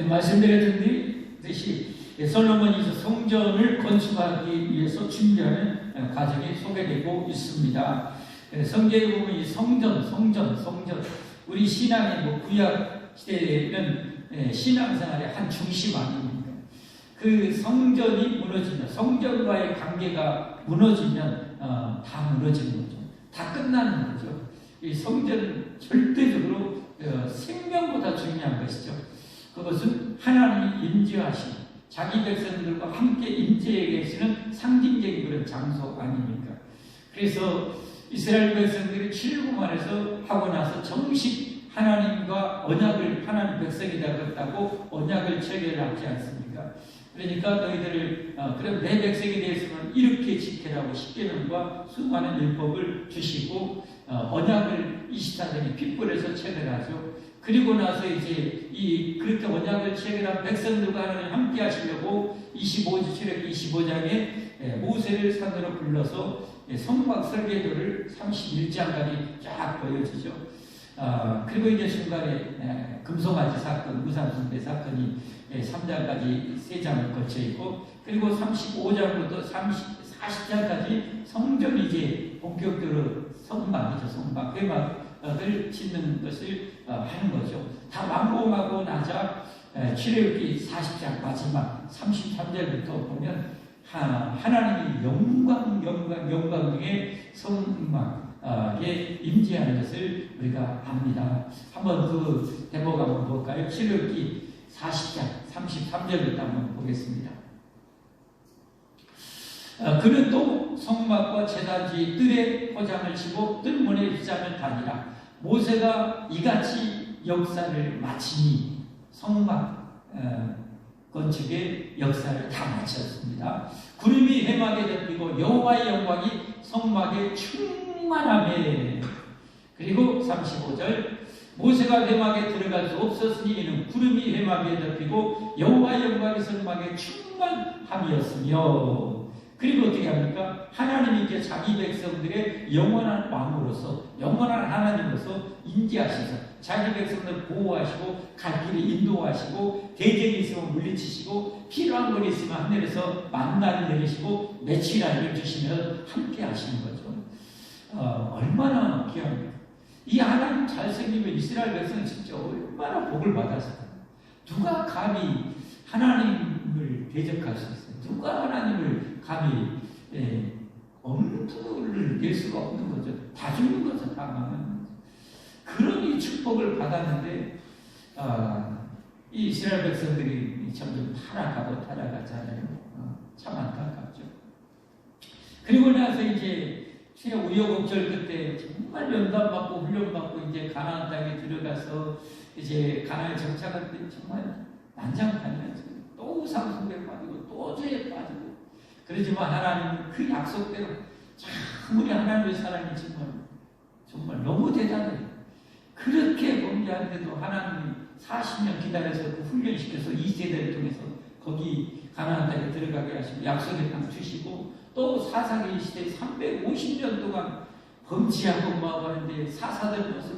말씀드렸듯이 솔로몬이 성전을 건축하기 위해서 준비하는 과정이 소개되고 있습니다. 성경에 보면 이 성전, 우리 신앙의 구약 시대에는 신앙생활의 한 중심 아닙니까? 그 성전이 무너지면, 성전과의 관계가 무너지면 다 무너지는 거죠. 다 끝나는 거죠. 이 성전은 절대적으로 생명보다 중요한 것이죠. 그것은 하나님이 임재하신, 자기 백성들과 함께 임재해 계시는 상징적인 그런 장소 아닙니까? 그래서 이스라엘 백성들이 출애굽만에서 하고 나서 정식 하나님과 언약을, 하나님 백성이 되었다고 언약을 체결하지 않습니까? 그러니까 너희들을 그럼 내 백성에 대해서는 이렇게 지키라고 십계명과 수많은 율법을 주시고 언약을 24장에 핏불에서 체결하죠. 그리고 나서 이제 그렇게 언약을 체결한 백성들과 하나님 함께 하시려고 25절 25장에 모세를 산으로 불러서 성막 설계도를 31장까지 쫙 보여주죠. 그리고 이제 중간에 금송아지 사건, 무산승배 사건이 3장까지 3장을 거쳐 있고, 그리고 35장부터 40장까지 성전이 이제 본격적으로 성막이죠. 성막, 회막을 짓는 것을 하는 거죠. 다 완공하고 나자 출애굽기 40장 마지막 33절부터 보면 하나님이 영광 중에 성막에 임재하는 것을 우리가 압니다. 한번 그 대목 한번 볼까요? 출애굽기 40장 33절부터 한번 보겠습니다. 그는 또 성막과 제단지 뜰에 포장을 치고 뜰문에 휘장을 다니라. 모세가 이같이 역사를 마치니 성막 건축의 역사를 다 마쳤습니다. 구름이 회막에 덮이고 여호와의 영광이 성막에 충만하매. 그리고 35절 모세가 회막에 들어갈 수 없었으니 이는 구름이 회막에 덮이고 여호와의 영광이 성막에 충만함이었으며. 그리고 어떻게 합니까? 하나님이 이제 자기 백성들의 영원한 왕으로서, 영원한 하나님으로서 임재하셔서 자기 백성들 보호하시고 갈 길을 인도하시고 대적이 있으면 물리치시고 필요한 것이 있으면 하늘에서 만나를 내리시고 메추라를 주시며 함께 하시는 거죠. 얼마나 귀합니까? 이 하나님 잘생기면 이스라엘 백성은 진짜 얼마나 복을 받았을까요? 누가 감히 하나님을 대적할 수 있어요? 누가 하나님을 감히 엄두를 낼 수가 없는 거죠. 다 죽는 거죠. 다 망하는 거죠. 그런 이 축복을 받았는데 이 이스라엘 백성들이 점점 타락하잖아요. 참 안타깝죠. 그리고 나서 이제 우여곡절 끝에 정말 연단받고 훈련받고 이제 가나안 땅에 들어가서 이제 가나안에 정착할 때 정말 난장판이었어요. 또 우상숭배에 빠지고 또 죄에 빠지고. 그러지만 하나님은 그 약속대로 참 우리 하나님의 사랑이 정말 너무 대단해요. 그렇게 범죄하는데도 하나님이 40년 기다려서 그 훈련시켜서 2세대를 통해서 거기 가나안 땅에 들어가게 하시고 약속의 땅 주시고, 또 사사기 시대 350년 동안 범죄하고 뭐 하는데 사사들 보면서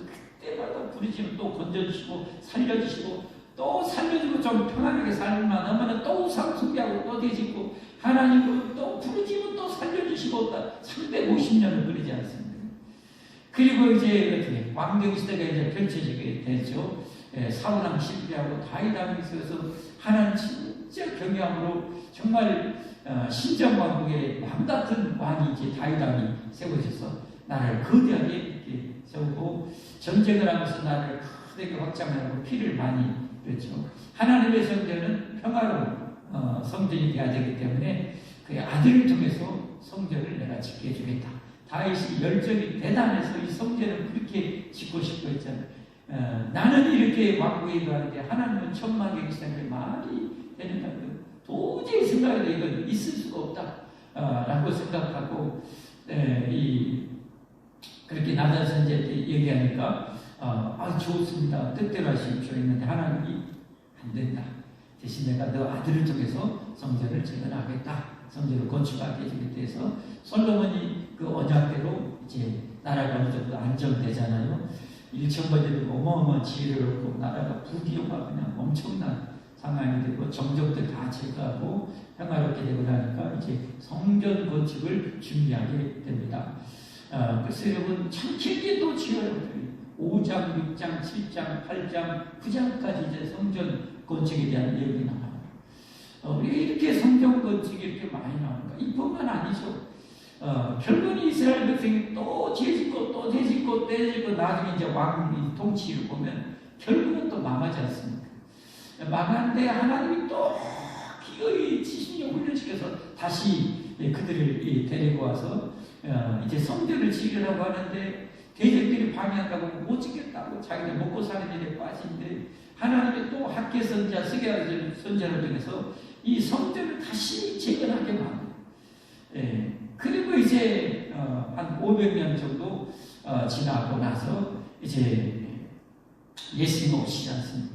그때마다 부르시면 또 건져주시고 살려주시고, 또 살려주고 좀 편안하게 살만 하면 또 우상숭배하고 또 되짓고, 하나님은 또 부르지면 또 살려주시고 350년을 그러지 않습니다. 그리고 이제 어떻게 왕정시대가 이제 펼쳐지게 되죠. 사울왕 실패하고 다윗 왕이 있어서 하나님 진짜 경외함으로 정말 신정왕국의 왕같은 왕이 이제 다윗 왕이 세워져서 나를 거대하게 이렇게 세우고 전쟁을 하면서 나를 크게 확장하고 피를 많이 흘렸죠. 하나님의 성전은 평화로운 성전이 되어야 되기 때문에 그의 아들을 통해서 성전을 내가 짓게 해주겠다. 다윗이 열정이 대단해서 이 성전을 그렇게 짓고 싶어 했잖아요. 나는 이렇게 왕국에 있는데 하나님은 천막에 계시다는 게 말이 되는가? 도저히 생각해도 이건 있을 수가 없다 라고 생각하고 그렇게 나단 선지자한테 얘기하니까 좋습니다. 뜻대로 하십시오 했는데 하나님이 안 된다. 대신 내가 너 아들을 통해서 성전을 재건하겠다. 성전을 건축하게 해주겠다 해서 솔로몬이 그 언약대로 이제 나라가 어느 정도 안정되잖아요. 1,000번째도 어마어마한 지혜를 얻고 나라가 부귀영화 그냥 엄청난 상황이 되고 정적들 다 제거하고 평화롭게 되고 나니까 이제 성전 건축을 준비하게 됩니다. 그래서 여러분 참 길게 또 지어요. 5장, 6장, 7장, 8장, 9장까지 이제 성전 건축에 대한 내용이 나와요. 왜 이렇게 성전 건축이 이렇게 많이 나오는가? 이뿐만 아니죠. 결국은 이스라엘 백성이 또 죄짓고 또 죄짓고 떼짓고 나중에 이제 왕 통치를 보면 결국은 또 망하지 않습니까? 망한데 하나님이 또 기어이 지신이 훈련시켜서 다시 그들을 데리고 와서 이제 성전을 지으려고 하는데 대적들이 방해한다고 못 지겠다고 자기들 먹고 사는 일에 빠진데 하나님이 또 학계 선자, 스게야 선자를 통해서 이 성전을 다시 재건하게 만들어요. 그리고 이제 한 500년 정도 지나고 나서 이제 예수님 오시지 않습니까?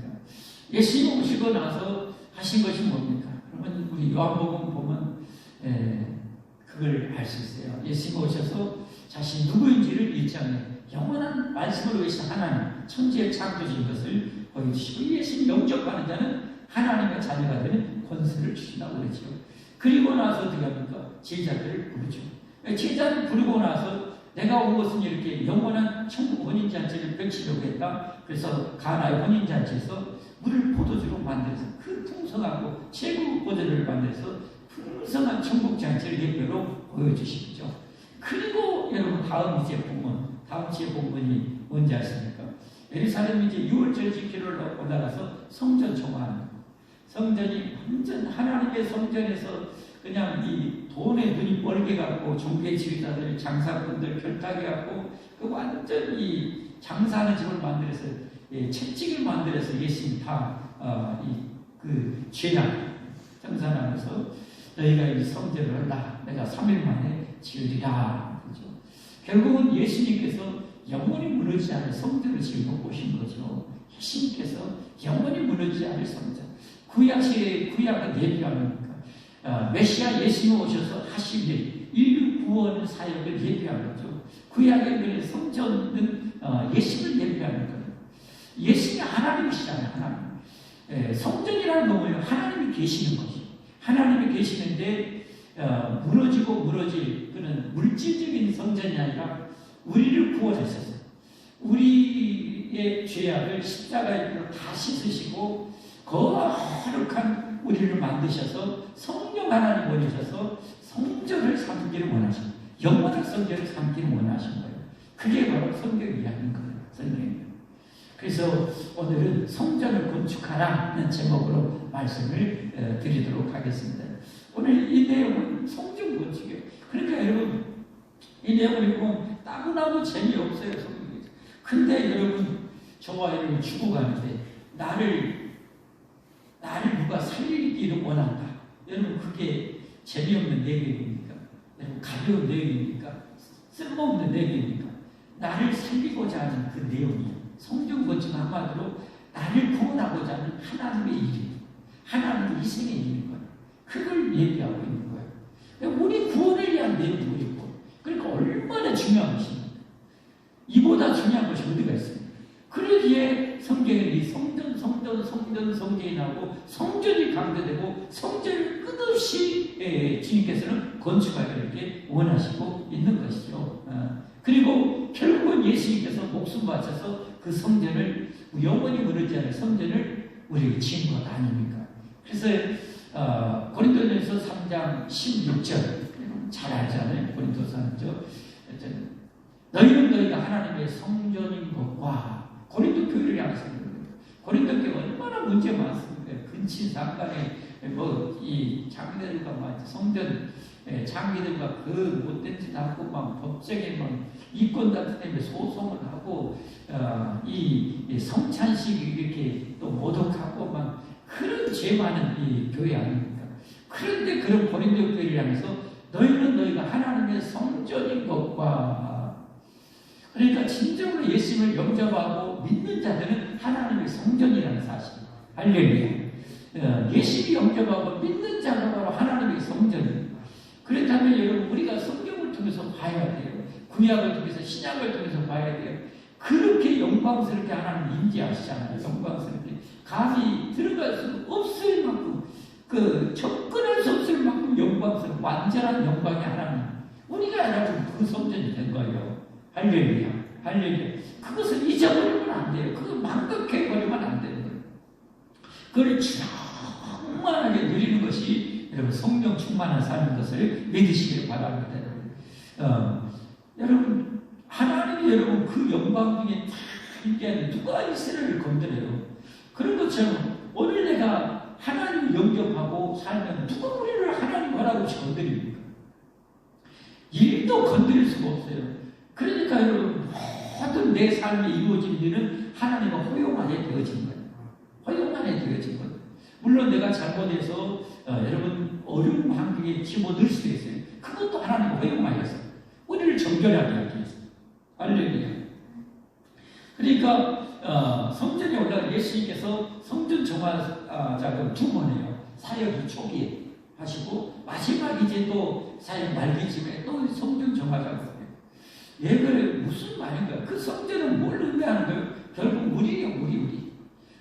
예수님 오시고 나서 하신 것이 뭡니까? 그러면 우리 요한복음 보면 그걸 알 수 있어요. 예수님 오셔서 자신 누구인지를 1장에 영원한 말씀으로 계신 하나님, 천지의 창조주인 것을 보여주시고 예수님 영접하는 자는 하나님의 자녀가 되는 권세를 주신다고 그러죠. 그리고 나서 어떻게 합니까? 제자들을 부르죠. 제자를 부르고 나서 내가 온 것은 이렇게 영원한 천국 혼인잔치를 펼치려고 했다. 그래서 가나의 혼인잔치에서 물을 포도주로 만들어서 그 풍성하고 최고 포도주를 만들어서 풍성한 천국잔치를 예표로 보여주시죠. 그리고 여러분 다음 주의 본문이 뭔지 아십니까? 예루살렘이 이제 6월절 지키러 올라가서 성전 청화합니다. 성전이 완전 하나님의 성전에서 그냥 이 돈에 눈이 뻘게 갖고 종교 지휘자들, 장사꾼들 결탁해 갖고 그 완전 이 장사하는 집을 만들어서 채찍을 만들어서 예수님 다그 죄랑 정산하면서 너희가 이 성전을 하라 내가 3일 만에 지으리라. 그죠? 결국은 예수님께서 영원히 무너지지 않을 성전을 지으고 오신 거죠. 예수님께서 영원히 무너지지 않을 성전. 구약은 예표합니까? 메시아 예수님 오셔서 하신 일, 인류 구원 사역을 예표하는 거죠. 구약의 성전은 예수를 예표하는 거예요. 예수님이 하나님이시잖아요. 하나님. 성전이라는 건 뭐예요? 하나님이 계시는 거죠. 하나님이 계시는데 무너지고 무너질 그는 물질적인 성전이 아니라 우리를 구원하셔서 우리의 죄악을 십자가에 다 씻으시고 거룩한 우리를 만드셔서 성령 하나님 보내셔서 성전을 삼기를 원하십니다. 영원한 성전을 삼기를 원하신 거예요. 그게 바로 성경 이야기인 거예요. 성경입니다. 그래서 오늘은 성전을 건축하라는 제목으로 말씀을 드리도록 하겠습니다. 오늘 이 내용은 성전 건축이에요. 그러니까 여러분 이 내용을 읽으면 따분하고 재미없어요. 성경이. 근데 여러분 저와 여러분 죽어가는데 나를 누가 살리기를 원한다. 여러분 그게 재미없는 내용입니까? 여러분 가벼운 내용입니까? 쓸모없는 내용입니까? 나를 살리고자 하는 그 내용이에요. 성경 건축 한마디로 나를 구원하고자 하는 하나님의 일이에요. 하나님의 희생의 일인 거예요. 그걸 얘기하고 있는 거예요. 우리 구원을 위한 내용도 있고 그러니까 얼마나 중요한 것입니다. 이보다 중요한 것이 어디가 있습니까? 그러기에 성경에 이 성전이 나오고 성전이 강조되고 성전을 끝없이 주님께서는 건축하기를 이렇게 원하시고 있는 것이죠. 그리고 결국은 예수님께서 목숨 바쳐서 그 성전을 영원히 무너지지 않을 성전을 우리에게 지은 것 아닙니까? 그래서 고린도전서 3장 16절 잘 알잖아요. 고린도서 3장 너희는 너희가 하나님의 성전인 것과 고린도 교회를 향해서 고린도 교회 얼마나 문제 많습니까? 근친상간에 이 장기들과 성전 장기들과 그 못된 짓 하고 막 법정에 막 이권 같은 때문에 소송을 하고 이 성찬식 이렇게 또 모독하고 막 그런 죄 많은 이 교회 아닙니까? 그런데 그런 고린도 교회를 향해서 너희는 너희가 하나님의 성전인 것과 그러니까 진정으로 예수님을 영접하고 믿는 자들은 하나님의 성전이라는 사실. 할렐루야. 예수님이 영접하고 믿는 자가 바로 하나님의 성전입니다. 그렇다면 여러분 우리가 성경을 통해서 봐야 돼요. 구약을 통해서 신약을 통해서 봐야 돼요. 그렇게 영광스럽게 하나님 인지하시잖아요. 영광스럽게 감히 들어갈 수 없을 그 접근할 수 없을 만큼 영광스러운 완전한 영광의 하나님. 우리가 여러분 그 성전이 된 거예요. 할렐루야. 할렐루야. 그것을 잊어버리면 안 돼요. 그걸 망각해버리면 안 되는 거예요. 그걸 충만하게 누리는 것이 여러분 성령 충만한 삶인 것을 믿으시길 바랍니다. 여러분 하나님이 여러분 그 영광 중에 다 있게 누가 이스라엘을 건드려요? 그런 것처럼 오늘 내가 하나님을 영접하고 살면 누가 우리를 하나님 뭐라고 건드립니까? 일도 건드릴 수가 없어요. 그러니까 여러분 모든 내 삶에 이루어진 일은 하나님과 허용하게 되어진 거예요. 허용하게 되어진 거예요. 물론 내가 잘못해서 여러분 어려운 환경에 집어넣을 수 있어요. 그것도 하나님 허용하였어요. 우리를 정결하게 하기 위해서. 할렐루야. 그러니까 성전에 올라가 예수님께서 성전 정화작을 2번 해요. 사역이 초기에 하시고 마지막 이제 또 사역 말기쯤에 또 성전 정화작을 해요. 얘가 무슨 말인가? 그 성전은 뭘 의미하는 거예요? 결국 우리예요.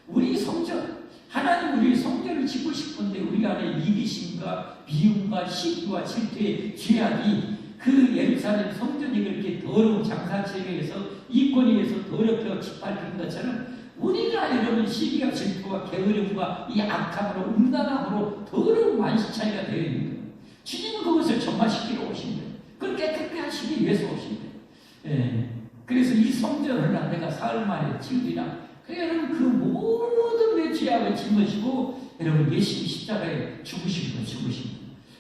우리 성전. 하나님 우리 성전을 짓고 싶은데 우리 안에 이기심과 미움과 시기와 질투의 죄악이 그 예루살렘 성전이 그렇게 더러운 장사체계에서 이권에 의해서 더럽혀 짓밟힌 것처럼 우리가 여러분 시기와 질투와 게으름과 이 악함으로 음란함으로 더러운 만시차이가 되어 있는 거예요. 주님은 그것을 정화시키러 오신 거예요. 그걸 깨끗하게 하시기 위해서 오신 거예요. 예. 그래서 이 성전을 내가 사흘 만에 지으리라. 여러분 그 모든 내 죄악을 짊어지고 여러분 예수님 십자가에 죽으신 거.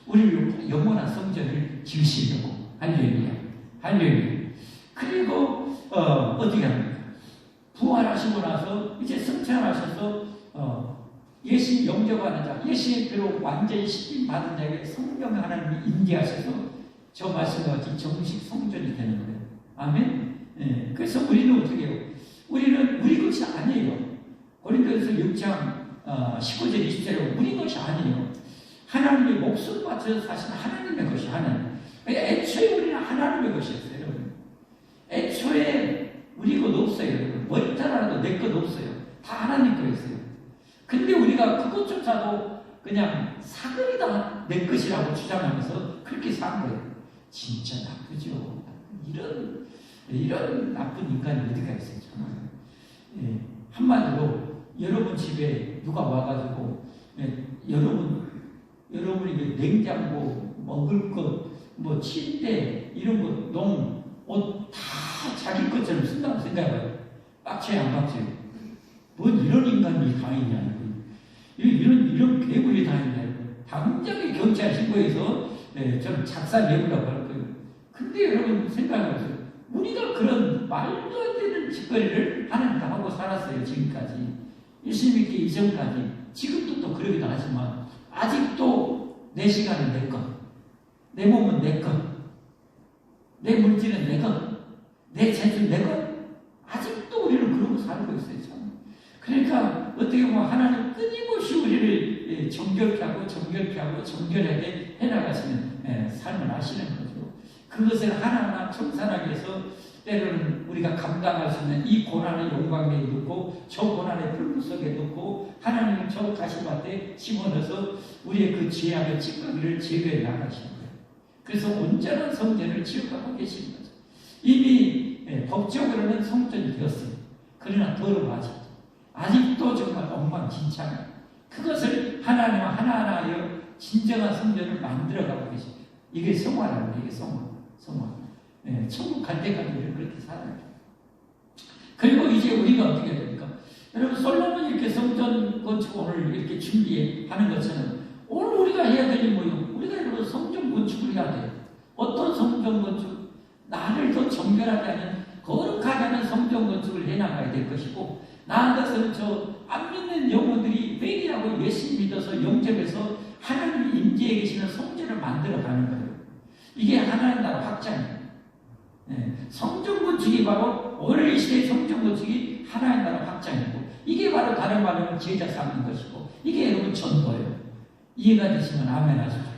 우리를 영원한 성전을 지으시려고. 할렐루야. 할렐루야. 그리고 어떻게 합니까? 부활하시고 나서 이제 승천하셔서 예수님 영접하는 자, 예수의 피로 완전히 씻김 받은 자에게 성령 하나님이 임재하셔서 저 말씀과 같이 정식 성전이 되는 거예요. 아멘. 예. 그래서 우리는 어떻게 해요? 우리는 우리 것이 아니에요. 고린도전서 6장 19절 20절에 우리 것이 아니에요. 하나님의 목숨 바쳐서 사실 하나님의 것이 하나님. 애초에 우리는 하나님의 것이었어요. 여러분. 애초에 우리 것 없어요. 여러분. 머리털 하나도 내 것 없어요. 다 하나님 거였어요. 근데 우리가 그것조차도 그냥 사글이다 내 것이라고 주장하면서 그렇게 산 거예요. 진짜 나쁘죠. 이런 나쁜 인간이 어디가 있어요. 정말. 예, 한마디로 여러분 집에 누가 와가지고 여러분이 냉장고, 먹을 것, 뭐 침대 이런 거, 농, 옷 다 자기 것처럼 쓴다고 생각해요. 빡쳐요, 안 빡쳐요? 뭐 이런 인간이 다 있냐? 이런 괴물이 다 있냐? 당장에 경찰 신고해서 좀 작사 내부라고 할 거예요. 근데 여러분 생각해보세요. 우리가 그런 말도 안 되는 짓거리를 하나님과 하고 살았어요. 지금까지. 예수 믿기 이전까지. 지금도 또 그러기도 하지만 아직도 내 시간은 내 것, 내 몸은 내 것, 내 물질은 내 것, 내 재주는 내 것. 아직도 우리는 그러고 살고 있어요. 참. 그러니까 어떻게 보면 하나님 끊임없이 우리를 정결케 하고 정결하게 해나가시는 삶을 하시는 거죠. 그것을 하나하나 청산하기 위해서 때로는 우리가 감당할 수 있는 이 고난의 영광에 넣고 저 고난의 불문 속에 넣고 하나님을 저 가시밭에 심어넣어서 우리의 그 죄악의 찌꺼기를 제거해 나가시는 거예요. 그래서 온전한 성전을 지어가고 계시는 거죠. 이미 법적으로는 성전이 되었어요. 그러나 더러워하죠. 아직도 정말 엉망진창이에요. 그것을 하나님과 하나하나 하여 진정한 성전을 만들어가고 계십니다. 이게 성화라는 거예요. 이게 성화. 천국 갈 때까지 우리는 그렇게 살아요. 그리고 이제 우리가 어떻게 해야 됩니까? 여러분 솔로몬이 이렇게 성전 건축 오늘 이렇게 준비하는 것처럼 오늘 우리가 해야 될 일이 뭐예요? 우리가 여러분 성전 건축을 해야 돼요. 어떤 성전 건축? 나를 더 정결하게 하는 거룩하게 하는 성전 건축을 해나가야 될 것이고 나아가서는 저 안 믿는 영혼들이 회개하고 예수 믿어서 영접해서 하나님이 임재해 계시는 성전을 만들어가는 거예요. 이게 하나님 나라 확장이에요. 성전 건축이 바로 오늘 이 시대의 성전 건축이 하나님 나라 확장이고 이게 바로 다른 말로 제자 삼는 것이고 이게 여러분 전도예요. 이해가 되시면 아멘 하십시오.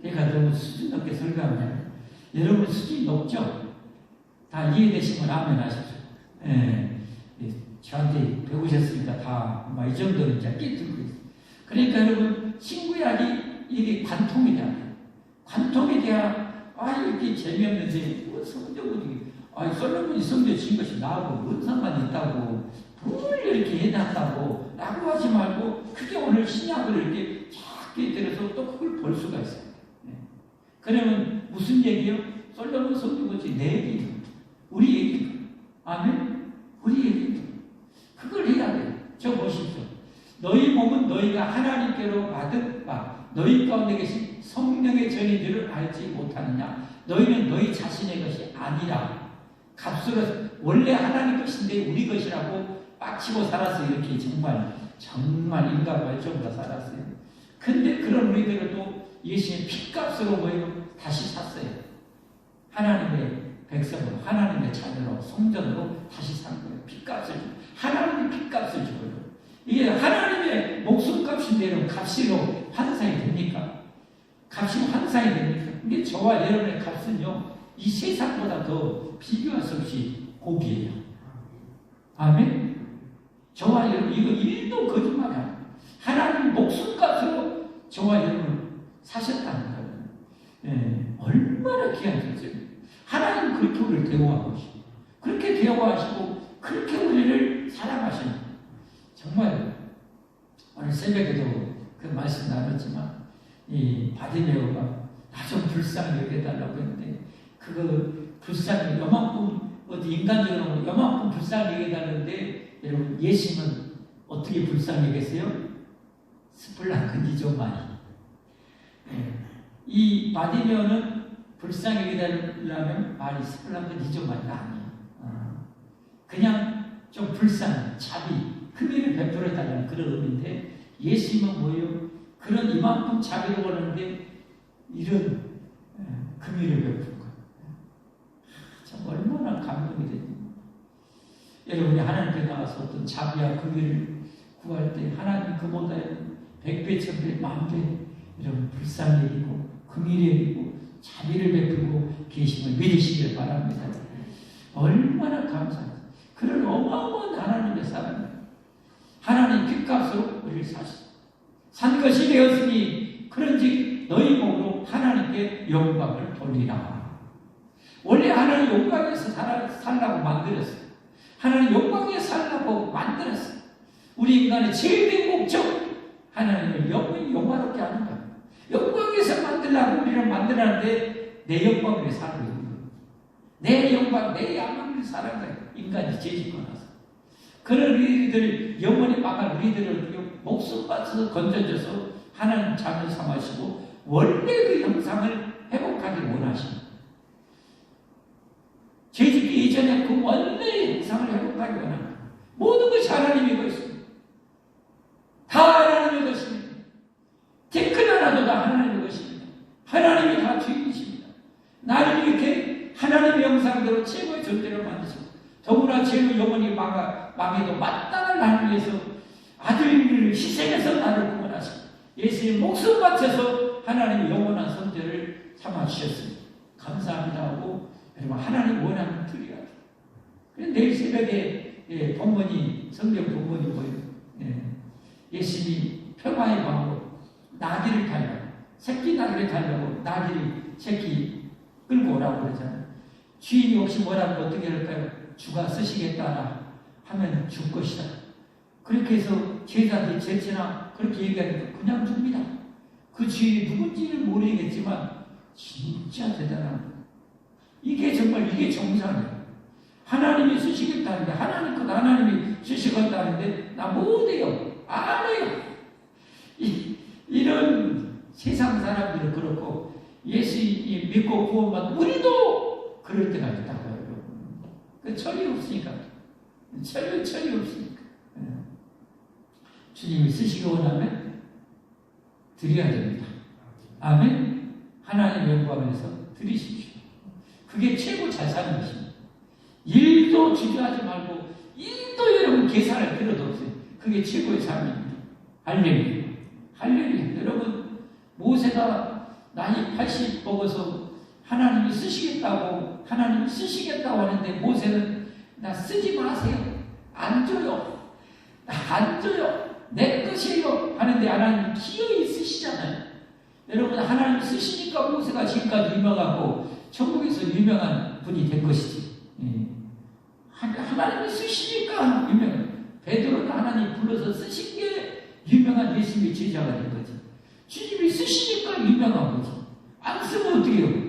제가 너무 수준 높게 설교하네요. 여러분 수준이 높죠? 다 이해되시면 아멘 하십시오. 저한테 배우셨으니까 다 이 정도는 이제 끼들고 있어요. 그러니까 여러분, 신구약이 이게 관통이 돼야 돼요. 관통이 돼야, 이렇게 재미없는데, 성경이, 솔로몬이 성경 진 것이 나하고 뭔 상관이 있다고, 뭘 이렇게 해놨다고, 라고 하지 말고, 그게 오늘 신약을 이렇게 작게 들어서 또 그걸 볼 수가 있어요. 그러면 무슨 얘기요? 솔로몬 성경이 내 얘기예요. 우리 얘기예요. 아멘? 우리 얘기예요. 그걸 해야 돼요. 저 보십시오. 너희 몸은 너희가 하나님께로 받은 바, 너희 가운데 계신 성령의 전의들을 알지 못하느냐? 너희는 너희 자신의 것이 아니라 값으로 원래 하나님 것인데 우리 것이라고 빡치고 살았어요. 이렇게 정말 인간과 정도 살았어요. 근데 그런 우리들은 또 예수님의 핏값으로 뭐예요? 다시 샀어요. 하나님의 백성으로, 하나님의 자녀로, 성전으로 다시 산 거예요. 핏값을 주고, 하나님의 핏값을 주고요. 이게 하나님의 목숨값인데 여러분, 값으로 환상이 됩니까? 값이 환상이 됩니까? 이게 저와 여러분의 값은요, 이 세상보다 더 비교할 수 없이 고기예요. 아멘? 저와 여러분, 이거 일도 거짓말이 아니에요. 하나님 목숨값으로 저와 여러분을 사셨다는 거예요. 얼마나 귀한 존재입니다. 하나님 그렇게 우리를 대우하고 계시고, 그렇게 대우하시고, 그렇게 우리를 사랑하시는 거예요. 정말 오늘 새벽에도 그 말씀 나눴지만, 이 바디메오가 나 좀 불쌍히 여겨달라고 했는데, 그거 불쌍히 요만큼, 어디 인간적으로 요만큼 불쌍히 여겨달라는데, 여러분, 예수님은 어떻게 불쌍히 여겼어요? 스플랑크 2조만이. 이 바디메오는 불쌍히 여겨달라면 말이 스플랑크 2조만이 아니에요. 그냥 좀 불쌍한 자비, 금일을 베풀어달라는 그런 의미인데, 예수님은 뭐예요? 그런 이만큼 자비를 원하는데 이런 금일을 베푸는 거예요. 참 얼마나 감동이 됩니까? 여러분이 하나님께 나와서 어떤 자비와 금일을 구할 때 하나님 그보다 100배, 1000배, 10,000배 이런 불쌍히 여기고 금일이 여기고 자비를 베풀고 계심을 믿으시길 바랍니다. 얼마나 감사합니다. 그런 어마어마한 하나님의 사랑입니다. 하나님 핏값으로 우리를 사시고 산 것이 되었으니 그런즉 너희 몸으로 하나님께 영광을 돌리라. 원래 하나님 영광에서 살라고 만들었어요. 하나님 영광에 살라고 만들었어요. 우리 인간의 최대 목적, 하나님을 영광롭게 하는 거예요. 영광에서 만들라고 우리를 만들었는데 내 영광을 살고 있는 거예요. 내 영광, 내 야망을 사는 거예요. 인간이 죄짓고 나서. 그런 우리들, 영원히 망할 우리들을 목숨 바쳐서 건져줘서 하나님 자녀 삼으시고 원래 그 형상을 회복하기를 원하십니다. 죄짓기 이전에 그 원래의 형상을 회복하기 원합니다. 모든 것이 하나님의 것입니다. 다 하나님의 것입니다. 댓글 하나도 다 하나님의 것입니다. 하나님이 다 주인이십니다. 나를 이렇게 하나님의 형상대로 최고의 존재로 만드시고 더구나 죄로 영원히 망해도 마땅한 나를 위해서 아들을 희생해서 나를 구원하시고 예수님 목숨 바쳐서 하나님의 영원한 선제를 삼아주셨습니다. 감사합니다 하고 여러분 하나님 원하는 드려야 돼요. 그런데 내일 새벽에 본문이 성경 본문이 뭐예요? 예수님이 평화의 방으로 나귀를 달라고 새끼 나귀를 달라고 나귀를 새끼 끌고 오라고 그러잖아요. 주인이 혹시 뭐라고 어떻게 할까요? 주가 쓰시겠다 하면 줄 것이다. 그렇게 해서 제자들이 제치나 그렇게 얘기하니까 그냥 줍니다. 그 주인이 누군지는 모르겠지만 진짜 대단한 거예요. 이게 정말 이게 정상이에요. 하나님이 쓰시겠다는데 하나님 것 하나님이 쓰시겠다는데 나 못해요. 안 해요. 이런 세상 사람들은 그렇고 예수 믿고 구원받은 우리도 그럴 때가 있다고요. 그 철이 없으니까. 철이 없으니까. 주님이 쓰시기 원하면 드려야 됩니다. 아멘. 하나님의 영광에서 드리십시오. 그게 최고 잘 사는 것입니다. 일도 주저하지 말고 일도 여러분 계산할 필요도 없어요. 그게 최고의 삶입니다. 할렐루야. 할렐루야. 여러분 모세가 나이 80 먹어서 하나님이 쓰시겠다고 하는데 모세는 나 쓰지 마세요. 안 줘요. 안 줘요. 내 것이에요. 하는데 하나님 하나님 기어이 쓰시잖아요. 여러분, 하나님 쓰시니까 모세가 지금까지 유명하고 천국에서 유명한 분이 된 것이지. 하나님이 쓰시니까 유명해. 베드로는 하나님 불러서 쓰신 게 유명한 예수님의 제자가 된 거지. 주님이 쓰시니까 유명한 거지. 안 쓰면 어떻게 해요?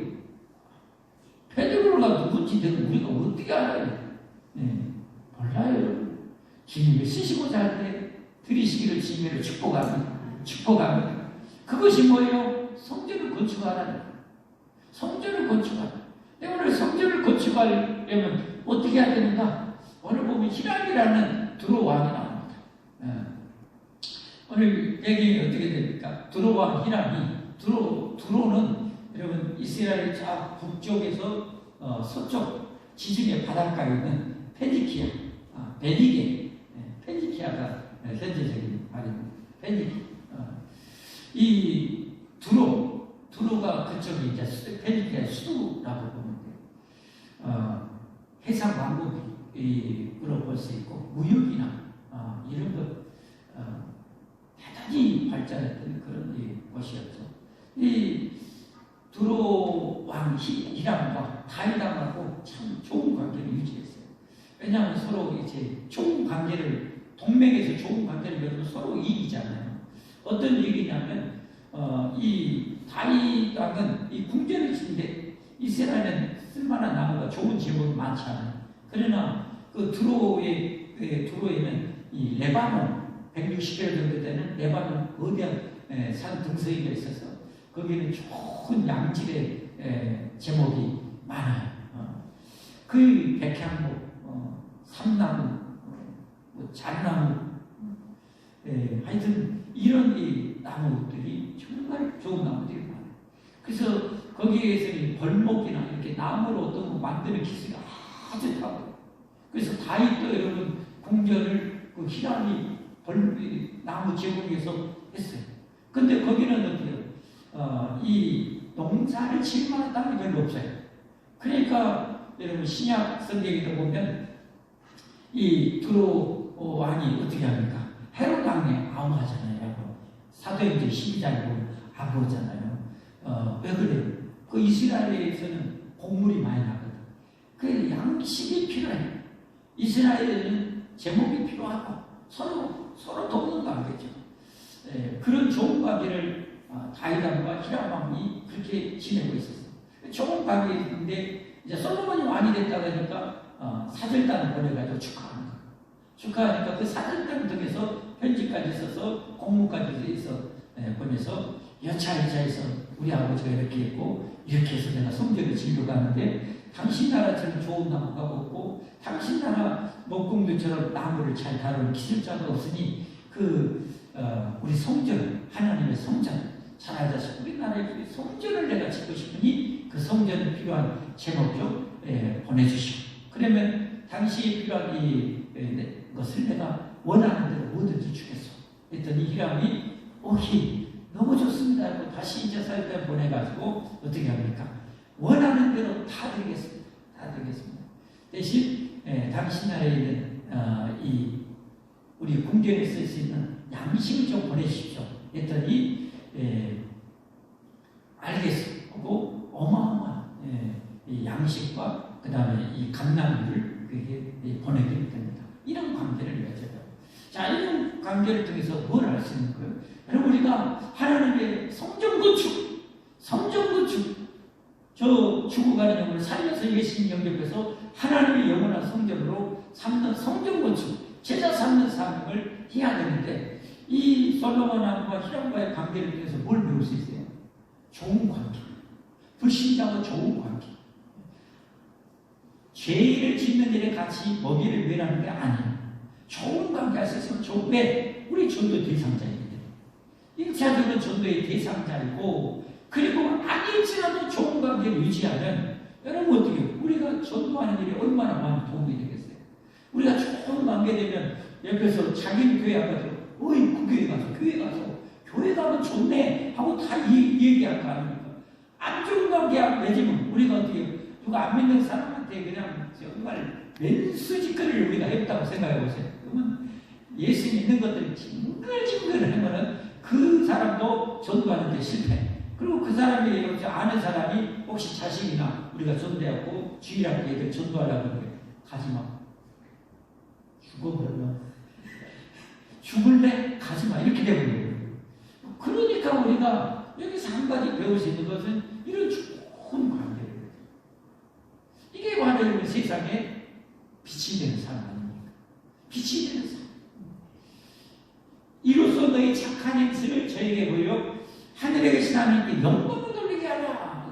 베드로가 누군지 우리가 어떻게 알아요? 몰라요. 주님이 쓰시고자 할 때 들이시기를 주님으로 축복합니다. 그것이 뭐예요? 성전을 건축하라는 거예요. 성전을 건축하라. 오늘 성전을 건축하려면 어떻게 해야 되는가? 오늘 보면 히람이라는 두로 왕이 나옵니다. 오늘 얘기 어떻게 됩니까? 두로 왕 히람이, 두로는 여러분 이스라엘 저 북쪽에서 서쪽 지중해 바닷가에 있는 페니키아, 페니키아가 현재적인 말입니다. 이 두로가 그쪽에 이제 페니키아 수도라고 보면 돼요. 해상 왕국으로 볼 수 있고 무역이나 이런 것 대단히 발전했던 그런 곳이었죠. 이 두로 왕 히람과 다윗왕하고 참 좋은 관계를 유지했어요. 왜냐하면 서로 이제 좋은 관계를, 동맹에서 좋은 관계를 맺으면 서로 이기잖아요. 어떤 얘기냐면 이 다윗왕은 이 궁전을 짓는데 이스라엘은 쓸만한 나무가 좋은 제목이 많지 않아요. 그러나 그 두로에는 이 레바논 160km 정도 되는 레바논 거대한 산 등성이가 있어서 거기는 좋은 양질의 제목이 많아요. 그 백향목, 삼나무, 잣나무, 하여튼 이런 이 나무들이 정말 좋은 나무들이 많아요. 그래서 거기에서 벌목이나 이렇게 나무로 어떤 거 만드는 기술이 아주 탁월해요. 그래서 다윗도 여러분 궁전을 그 히람이 나무 제공해서 했어요. 근데 거기는 어때요? 이 농사를 칠 만한 땅이 별로 없어요. 그러니까 여러분 신약 성경에도 보면 이 두로 왕이 어떻게 합니까? 헤롯 왕에 아우하잖아요. 사도행전 12장에 보면 아우잖아요. 왜 그래요? 그 이스라엘에서는 곡물이 많이 나거든. 그 양식이 필요해요. 이스라엘에는 제목이 필요하고 서로 돕는 관계죠. 그런 좋은 관계를 다윗왕과 히람 왕이 그렇게 지내고 있었어요. 좋은 관계인데 이제 솔로몬이 왕이 됐다고 하니까 사절단을 보내가지고 축하하는 거예요. 축하하니까 그 사절단을 통해서 편지까지 써서 공문까지 보내서 여차여차해서 우리 아버지가 이렇게 했고 이렇게 해서 내가 성전을 지으려고 하는데 당신 나라처럼 좋은 나무가 없고 당신 나라 목공들처럼 나무를 잘 다루는 기술자가 없으니 우리 성전, 하나님의 성전 잘 알다시피 우리나라의 성전을 내가 짓고 싶으니 그 성전에 필요한 제목 좀 보내주시오. 그러면 당시에 필요한 것을 내가 원하는 대로 뭐든지 주겠소. 했더니 히람이 너무 좋습니다 하고 다시 이제 사절단 보내가지고 어떻게 합니까? 원하는 대로 다 드리겠습니다. 대신 당신 나라에 있는 우리 궁전에 쓸 수 있는 양식을 좀 보내주십시오. 했더니 알겠습니다 하고 어마어마한 이 양식과 그 다음에 이 감나무를 보내게 됩니다. 이런 관계를 맺어요. 자, 이런 관계를 통해서 뭘 알 수 있는 거예요? 여러분, 우리가 하나님의 성전 건축 저 죽어가는 영혼을 살려서 예수님 영접해서 하나님의 영원한 성전으로 삼는 성전 건축, 제자 삼는 사명을 해야 되는데 이 솔로몬 왕과 히람과의 관계를 통해서 뭘 배울 수 있어요? 좋은 관계, 불신자와 좋은 관계. 죄를 짓는 일에 같이 먹이를 매라는 게 아니에요. 좋은 관계 할 수 있으면 좋은. 왜? 우리 전도 대상자이기 때문에. 1차적으로 전도의 대상자이고, 그리고 아닐지라도 좋은 관계를 유지하면 여러분 어떻게 해요? 우리가 전도하는 일이 얼마나 많은 도움이 되겠어요? 우리가 좋은 관계 되면 옆에서 자기는 교회 안 가서 그 교회 가면 좋네 하고 다 얘기할 거 아닙니까? 안 좋은 관계 맺으면 우리가 어떻게 해요? 누가 안 믿는 사람한테 그냥 정말 맨수짓거리를 우리가 했다고 생각해 보세요. 그러면 예수 믿는 것들이 징글징글 하면은 그 사람도 전도하는데 실패. 그리고 그 사람이 아는 사람이 혹시 자식이나 우리가 전도하고 주일학교 애들 전도하려고 그래. 가지마. 죽어버려. 죽을래? 가지마. 이렇게 되는 거예요. 그러니까 우리가 여기서 한 가지 배울 수 있는 것은 이런 좋은 관계예요. 이게 바로 세상에 빛이 되는 사람 아닙니까? 빛이 되는 사람. 이로써 너희 착한 행실을 저에게 보여 하늘에 계신 하나님께 영광을 돌리게 하라.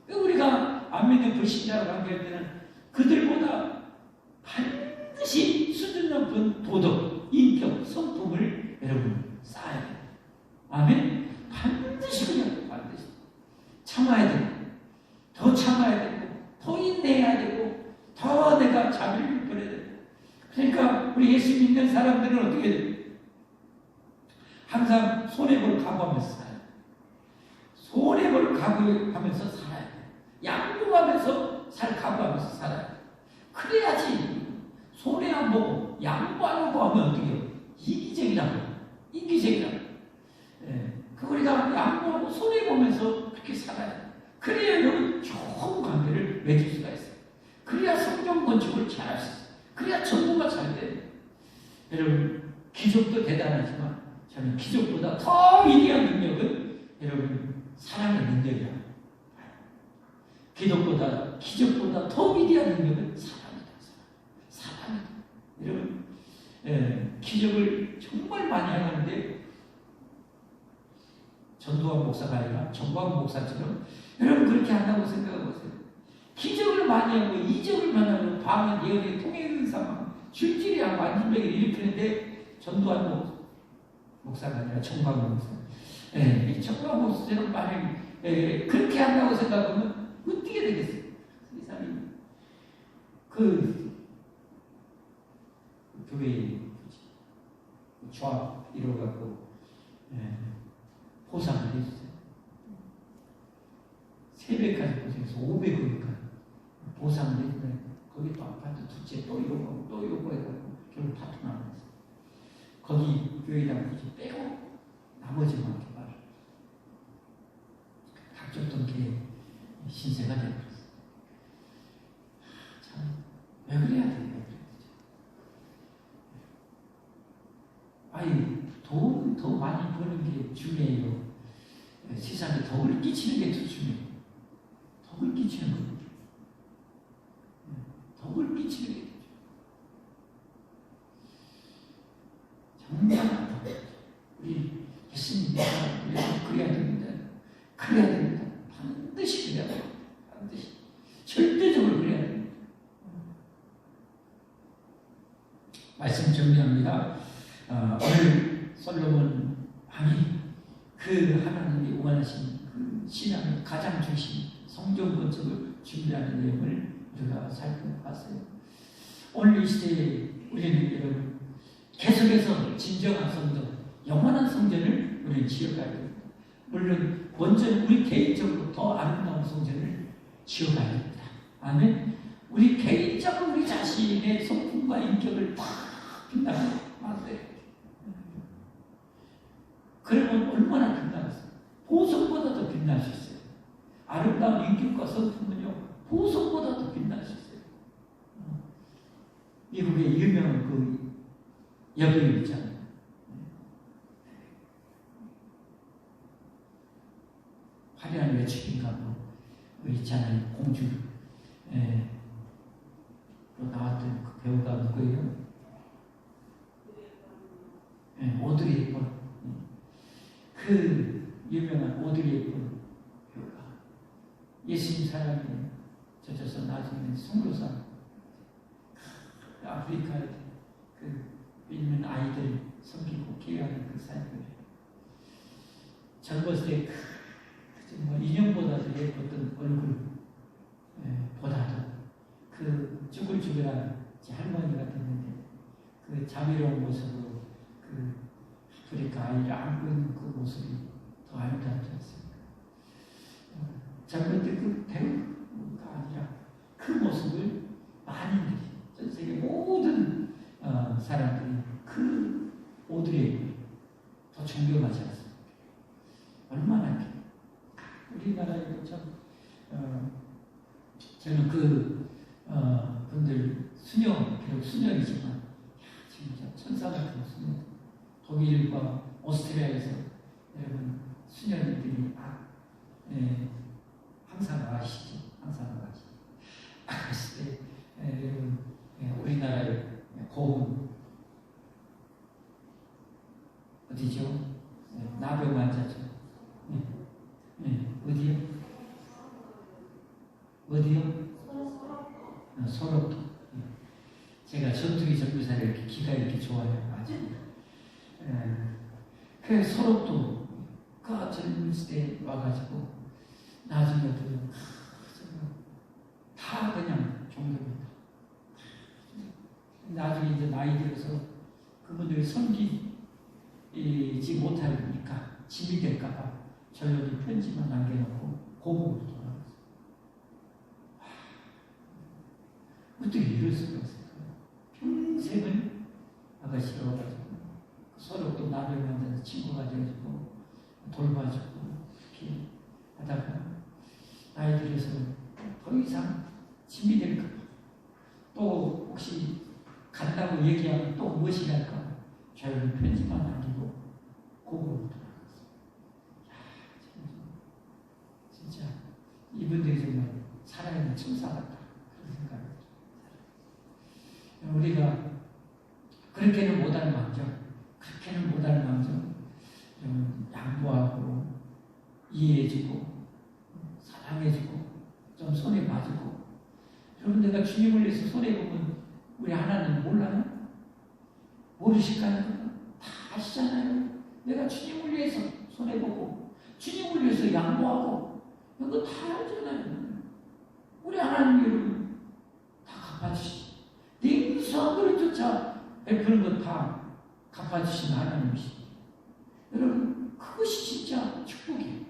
우리가 안 믿는 불신자와 관계할 때는 그들보다 반드시 수준 높은 도덕, 인격, 성품을 여러분 쌓아야 돼요. 아멘? 반드시 그냥 반드시 참아야 되고 더 참아야 되고 더 인내해야 되고 더 내가 자비를 베풀어야 되고. 그러니까 우리 예수 믿는 사람들은 어떻게 돼요? 항상 손해볼 각오하면서 살아요. 손해볼 각오하면서 살아야 돼요. 양보하면서 각오하면서 살아야 돼요. 그래야지 손해 안 보고 양보 안 하고 하면 어떻게 해요? 이기적이라고. 이기적이라고. 우리가 양보하고 손해보면서 그렇게 살아야 돼요. 그래야 여러분 좋은 관계를 맺을 수가 있어요. 그래야 성경 건축을 잘할 수 있어요. 그래야 전도가 잘 돼요. 여러분 기적도 대단하지만 저는 기적보다 더 위대한 능력은 여러분 사랑의 능력이라고. 기적보다 더 위대한 능력은 사랑이다. 사랑이다. 여러분 기적을 정말 많이 하는데 전도환 목사가 아니라 정광 목사처럼 여러분 그렇게 한다고 생각해보세요. 기적을 많이 하고 이적을 많이 하고 방언 예언의 통행 상황 줄줄이 만진병을 일으키는데 전도환 목사가 아니라 정광 목사. 이 정광 목사처럼 만약에 그렇게 한다고 생각하면 어떻게 되겠어요? 이 사람이 교회 조합 이루어갖고 보상을 해주세요. 새벽까지 고생해서 500원까지 보상을 해주면 거기 또 아파트 두채 또 요구하고 또 요구해가지고 결국 파토나면서 거기 교회당 굳이 빼고 나머지만 이렇게 말을 각줬던 게 신세가 되어버렸어요. 참 왜 그래야 돼요? 아니 돈 더 많이 버는 게 중요해요. 세상에 덕을 끼치는 게 더 중요해요. 덕을 끼치는 거예요. 덕을 끼치는 게 정말 우리 예수님 그래야 됩니다. 그래야 됩니다. 반드시 그래야 됩니다. 반드시 절대적으로 그래야 됩니다. 말씀 정리합니다. 오늘 솔로몬 왕이 그 하나님이 원하신 그 신앙의 가장 중심 성전 건축을 준비하는 내용을 우리가 살펴봤어요. 오늘 이 시대에 우리는 여러분 계속해서 진정한 성전, 영원한 성전을 우리는 지어가야 됩니다. 물론 본전 우리 개인적으로 더 아름다운 성전을 지어가야 됩니다. 아멘. 우리 개인적으로 우리 자신의 성품과 인격을 다 빛나게 만들어요. 그러면 얼마나 빛나겠어요? 보석보다 더 빛날 수 있어요. 아름다운 인격과 성품은요, 보석보다 더 빛날 수 있어요. 미국의 유명한 그 여배우 있잖아요. 화려한 외축인가 뭐 있잖아요. 공주. 또 나왔던 그 배우가 누구예요? 오드리 헵번. 그 유명한 오드리 헵번 배우가 예수님 사랑에 젖어서 나중에 선교사 아프리카에 그 있는 아이들 섬기고 케어하는 그 사람들. 젊었을 때 정말 인형보다도 예뻤던 얼굴 보다도 그 쭈글쭈글한 할머니가 됐는데 그 자비로운 모습으로 그 아프리카 아이를 안고 있는 그 모습이 더 아름답지 않습니까? 젊을 때 그 배우가 아니라 그 모습을 많이들이 전 세계 모든 사람들이 그 오드리 헵번을 더 존경하지 않습니까? 얼마나 우리나라에도 참 저는 분들 비록 수녀이지만 진짜 천사 같은 수녀. 독일과 오스트리아에서 여러분 수녀님들이 항상 나가시죠. 아가실 때 여러분 우리나라의 고은 어디죠? 나병 환자죠. 어디요? 소록도. 제가 전투기 전도사를 이렇게 기가 이렇게 좋아해요. 그 소록도 그 젊은 때 와가지고 나중에도 다 그냥 종교입니다. 나중에 이제 나이 들어서 그분들이 섬기지 못하니까 짐이 될까봐 저녁에 편지만 남겨놓고 고국으로 돌아갔어요. 어떻게 이럴 수가 있을까요? 평생을 아가씨가 와가지고 서로 또 나를 만나서 친구가 되어주고 돌봐주고 이렇게 하다가 나이 들어서 더 이상 짐이 될까봐 또 혹시 간다고 얘기하면 또 무엇이 할까 저희는 편지만 남기고 고국으로 돌아갔어요. 진짜 이분들이 정말 살아있는 천사 같다 그런 생각이 들어요. 우리가 그렇게는 못할 망정 좀 양보하고 이해해주고 사랑해주고 좀 손에 봐주고. 여러분, 내가 주님을 위해서 손해보면 우리 하나님 몰라요? 모르실까요? 다 아시잖아요. 내가 주님을 위해서 손해보고 주님을 위해서 양보하고 이거 다 알잖아요. 우리 하나님 여러분 다 갚아주시죠. 내 무수한 그릇조차 베푸는 것 다 갚아주시는 하나님이시죠. 여러분, 그것이 진짜 축복이에요.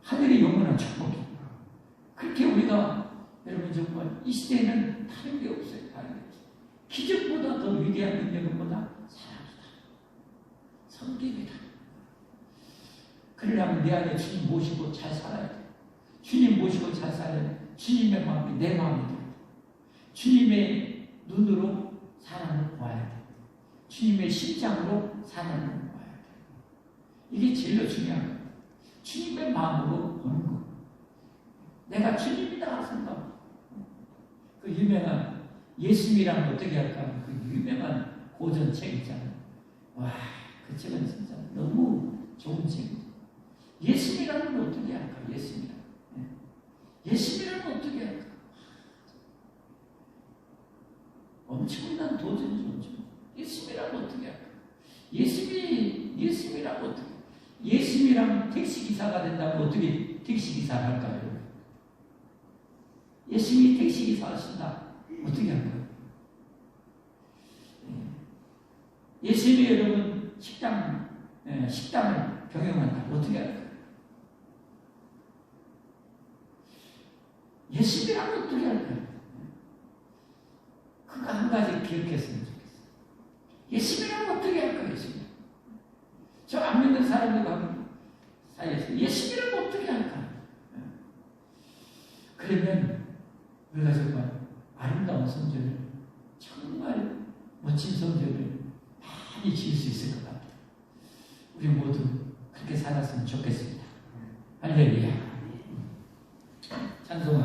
하늘의 영원한 축복이에요. 그렇게 우리가 여러분 정말 이 시대에는 다른 게 없어요. 다른 게 없어요. 기적보다 더 위대한 능력은 뭐다? 사랑이다. 섬김이다. 그러려면 내 안에 주님 모시고 잘 살아야 돼. 주님 모시고 잘 살아야 돼. 주님의 마음이 내 마음이 돼. 주님의 눈으로 사람을 보아야 돼. 주님의 심장으로 사람을 보아야 돼. 이게 제일 중요한 거예요. 주님의 마음으로 보는 거. 내가 주님이다 생각. 그 유명한 예수님이랑 어떻게 할까? 그 유명한 고전책 있잖아요. 와, 그 책은 진짜 너무 좋은 책이죠. 예수님이라면 어떻게 할까? 예수님이라면 어떻게 할까? 엄청난 도전이죠. 예수님이라면 어떻게 할까? 예수님이라면 어떻게? 예수님이랑 택시기사가 된다면 어떻게 택시기사를 할까요? 예수님이 택시기사 하신다. 어떻게 할까요? 예수님이 여러분 식당을 경영한다. 어떻게 할까요? 예수님이라면 어떻게 할까요? 그거 한 가지 기억했으면 좋겠어요. 예수님이라면 어떻게 할까요? 예수님. 저 안 믿는 사람들과 사이에서 예수님이라면 어떻게 할까요? 그러면 우리가 정말 아름다운 성전을, 정말 멋진 성전을 많이 지을 수 있을 것 같아요. 우리 모두 그렇게 살았으면 좋겠습니다. 할렐루야. 찬송하